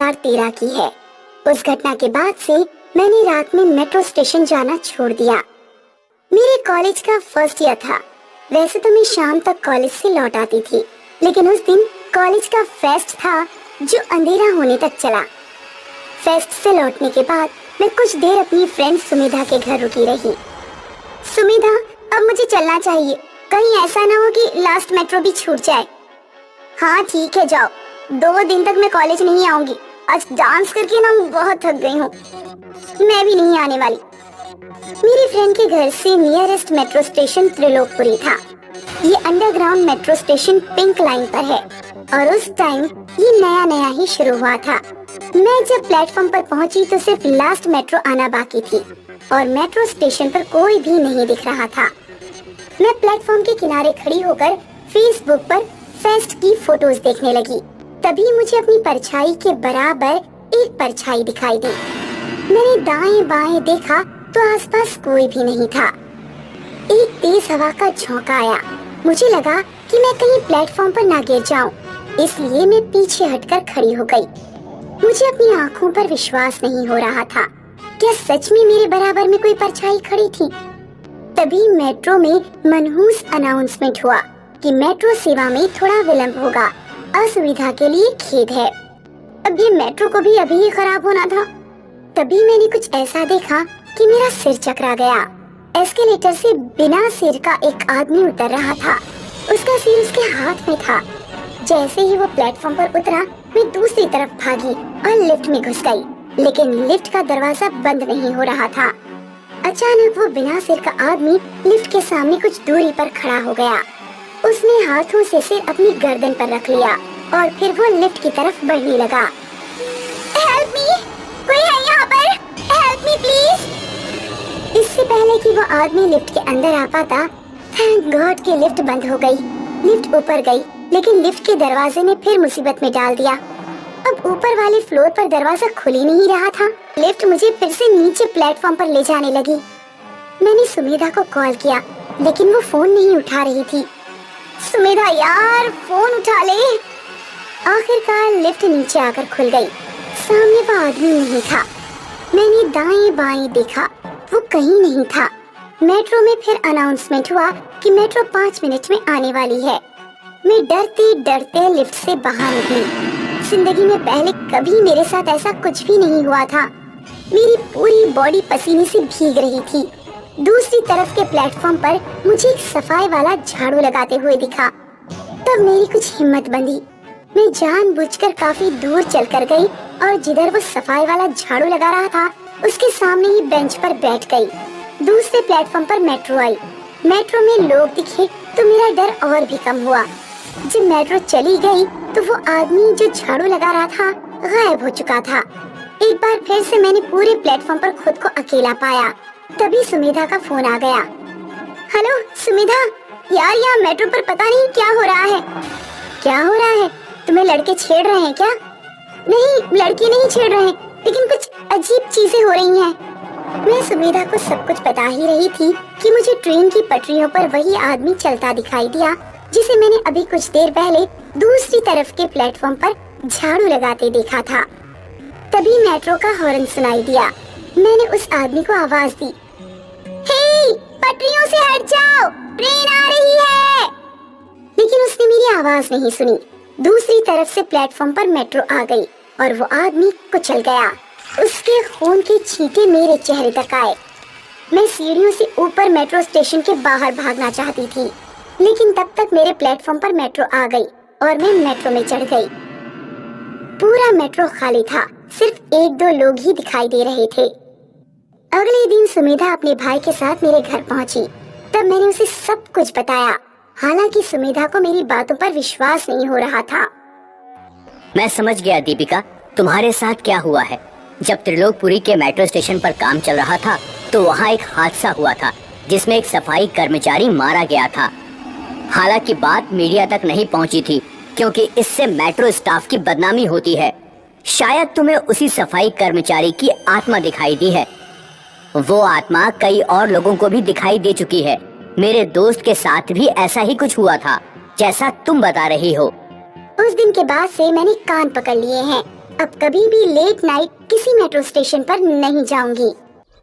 2013 की है। उस घटना के बाद से मैंने रात में मेट्रो स्टेशन जाना छोड़ दिया। मेरे कॉलेज का फर्स्ट ईयर था। वैसे तो मैं शाम तक कॉलेज से लौट आती थी, लेकिन उस दिन कॉलेज का फेस्ट था जो अंधेरा होने तक चला। फेस्ट से लौटने के बाद मैं कुछ देर अपनी फ्रेंड सुमिधा के घर रुकी रही। सुमिधा, अब मुझे चलना चाहिए, कहीं ऐसा ना हो कि लास्ट मेट्रो भी छूट जाए। हाँ ठीक है, जाओ। 2 दिन तक मैं कॉलेज नहीं आऊंगी। आज डांस करके ना बहुत थक गई हूँ। मैं भी नहीं आने वाली। मेरी फ्रेंड के घर से नियरेस्ट मेट्रो स्टेशन त्रिलोकपुरी था। ये underground metro station pink line पर है और उस टाइम ये नया नया ही शुरू हुआ था। मैं जब प्लेटफॉर्म पर पहुंची तो सिर्फ लास्ट मेट्रो आना बाकी थी और मेट्रो स्टेशन पर कोई भी नहीं दिख रहा था। मैं प्लेटफॉर्म के किनारे खड़ी होकर फेसबुक पर फेस्ट की फोटोज देखने लगी। तभी मुझे अपनी परछाई के बराबर एक परछाई दिखाई दी। मैंने दाएं बाएं देखा तो आसपास कोई भी नहीं था। एक तेज हवा का झोंका आया। मुझे लगा कि मैं कहीं प्लेटफॉर्म पर ना गिर जाऊं, इसलिए मैं पीछे हटकर खड़ी हो गई। मुझे अपनी आंखों पर विश्वास नहीं हो रहा था। क्या सच में मेरे बराबर में कोई परछाई खड़ी थी? तभी मेट्रो में मनहूस अनाउंसमेंट हुआ कि मेट्रो सेवा में थोड़ा विलंब होगा। असुविधा के लिए खेद है। अब ये मेट्रो को भी अभी ही खराब होना था। तभी मैंने कुछ ऐसा देखा कि मेरा सिर चकरा गया। एस्केलेटर से बिना सिर का एक आदमी उतर रहा था। उसका सिर उसके हाथ में था। जैसे ही वो प्लेटफॉर्म पर उतरा, मैं दूसरी तरफ भागी और लिफ्ट में घुस गई, लेकिन लिफ्ट का दरवाजा बंद नहीं हो रहा था। अचानक वो बिना सिर का आदमी लिफ्ट के सामने कुछ दूरी पर खड़ा हो गया। उसने हाथों से सिर अपनी गर्दन पर रख लिया और फिर वो लिफ्ट की तरफ बढ़ने लगा। Help me! कोई है यहाँ पर? Help me please! इससे पहले कि वो आदमी लिफ्ट के अंदर आ पाता, थैंक गॉड कि लिफ्ट बंद हो गई। लिफ्ट ऊपर गई, लेकिन लिफ्ट के दरवाजे ने फिर मुसीबत में डाल दिया। अब ऊपर वाले फ्लोर पर दरवाजा खुल ही नहीं रहा था। लिफ्ट मुझे फिर से नीचे प्लेटफॉर्म पर ले जाने लगी। मैंने सुमिधा को कॉल किया, लेकिन वो फोन नहीं उठा रही थी। सुमिधा यार, फोन उठा ले। आखिरकार लिफ्ट नीचे आकर खुल गई। सामने वो आदमी नहीं था। मैंने दाएं बाएं देखा, वो कहीं नहीं था। मेट्रो में फिर अनाउंसमेंट हुआ कि मेट्रो 5 मिनट में आने वाली है। मैं डरते डरते लिफ्ट से बाहर निकली। जिंदगी में पहले कभी मेरे साथ ऐसा कुछ भी नहीं हुआ था। मेरी पूरी बॉडी पसीने से भीग रही थी। दूसरी तरफ के प्लेटफॉर्म पर मुझे एक सफाई वाला झाड़ू लगाते हुए दिखा। तब मेरी कुछ हिम्मत बंधी। मैं जानबूझकर काफी दूर चलकर गई और जिधर वो सफाई वाला झाड़ू लगा रहा था, उसके सामने ही बेंच पर बैठ गई। दूसरे प्लेटफॉर्म पर मेट्रो आई। मेट्रो में लोग दिखे तो मेरा डर और भी कम हुआ। जब मेट्रो चली गई तो वो आदमी जो झाड़ू लगा रहा था गायब हो चुका था। एक बार फिर से मैंने पूरे प्लेटफॉर्म पर खुद को अकेला पाया। तभी सुमिधा का फोन आ गया। हेलो सुमिधा, यार यहाँ मेट्रो पर पता नहीं क्या हो रहा है। क्या हो रहा है? तुम्हें लड़के छेड़ रहे हैं क्या? नहीं, लड़के नहीं छेड़ रहे, लेकिन कुछ अजीब चीजें हो रही हैं। मैं सुमिधा को सब कुछ बता ही रही थी कि मुझे ट्रेन की पटरियों पर वही आदमी चलता दिखाई दिया जिसे मैंने अभी कुछ देर पहले दूसरी तरफ के प्लेटफॉर्म पर झाड़ू लगाते देखा था। तभी मेट्रो का हॉर्न सुनाई दिया। मैंने उस आदमी को आवाज दी, हे, पटरियों से हट जाओ, ट्रेन आ रही है। लेकिन उसने मेरी आवाज नहीं सुनी। दूसरी तरफ से प्लेटफॉर्म पर मेट्रो आ गई और वो आदमी कुचल गया। उसके खून के छींटे मेरे चेहरे तक आए। मैं सीढ़ियों से ऊपर मेट्रो स्टेशन के बाहर भागना चाहती थी, लेकिन तब तक मेरे प्लेटफॉर्म पर मेट्रो आ गई और मैं मेट्रो में चढ़ गई। पूरा मेट्रो खाली था, सिर्फ 1-2 लोग ही दिखाई दे रहे थे। अगले दिन सुमिधा अपने भाई के साथ मेरे घर पहुंची। तब मैंने उसे सब कुछ बताया। हालांकि सुमिधा को मेरी बातों पर विश्वास नहीं हो रहा था। मैं समझ गया दीपिका, तुम्हारे साथ क्या हुआ है। जब त्रिलोकपुरी के मेट्रो स्टेशन पर काम चल रहा था तो वहाँ एक हादसा हुआ था जिसमें एक सफाई कर्मचारी मारा गया था। हालांकि बात मीडिया तक नहीं पहुंची थी क्योंकि इससे मेट्रो स्टाफ की बदनामी होती है। शायद तुम्हें उसी सफाई कर्मचारी की आत्मा दिखाई दी है। वो आत्मा कई और लोगों को भी दिखाई दे चुकी है। मेरे दोस्त के साथ भी ऐसा ही कुछ हुआ था जैसा तुम बता रही हो। उस दिन के बाद से मैंने कान पकड़ लिए हैं। अब कभी भी लेट नाइट किसी मेट्रो स्टेशन पर नहीं जाऊंगी।